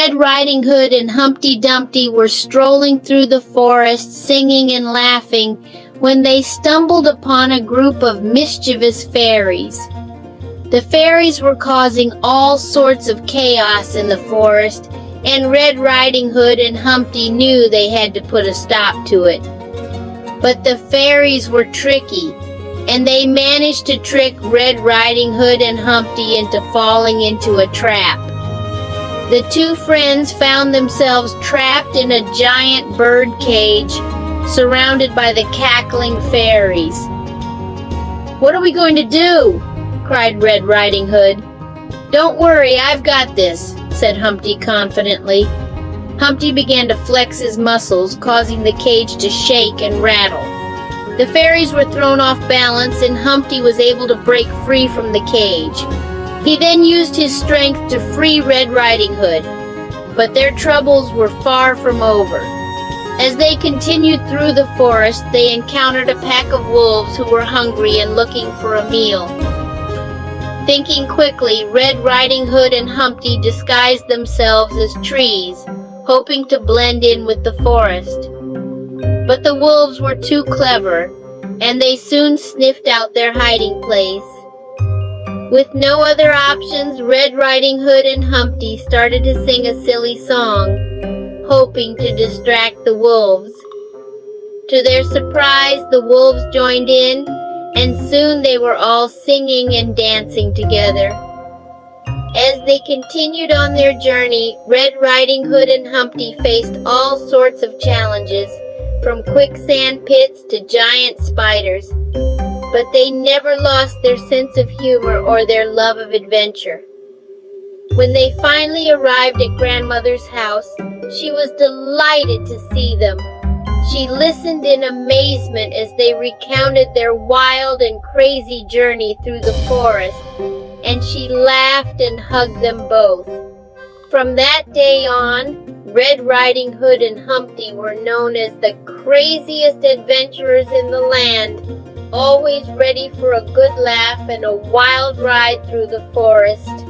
Red Riding Hood and Humpty Dumpty were strolling through the forest, singing and laughing, when they stumbled upon a group of mischievous fairies. The fairies were causing all sorts of chaos in the forest, and Red Riding Hood and Humpty knew they had to put a stop to it. But the fairies were tricky, and they managed to trick Red Riding Hood and Humpty into falling into a trap. The two friends found themselves trapped in a giant bird cage, surrounded by the cackling fairies. "What are we going to do?" cried Red Riding Hood. "Don't worry, I've got this," said Humpty confidently. Humpty began to flex his muscles, causing the cage to shake and rattle. The fairies were thrown off balance, and Humpty was able to break free from the cage. He then used his strength to free Red Riding Hood, but their troubles were far from over. As they continued through the forest, they encountered a pack of wolves who were hungry and looking for a meal. Thinking quickly, Red Riding Hood and Humpty disguised themselves as trees, hoping to blend in with the forest. But the wolves were too clever, and they soon sniffed out their hiding place. With no other options, Red Riding Hood and Humpty started to sing a silly song, hoping to distract the wolves. To their surprise, the wolves joined in, and soon they were all singing and dancing together. As they continued on their journey, Red Riding Hood and Humpty faced all sorts of challenges, from quicksand pits to giant spiders, but they never lost their sense of humor or their love of adventure. When they finally arrived at Grandmother's house, she was delighted to see them. She listened in amazement as they recounted their wild and crazy journey through the forest, and she laughed and hugged them both. From that day on, Red Riding Hood and Humpty were known as the craziest adventurers in the land, always ready for a good laugh and a wild ride through the forest.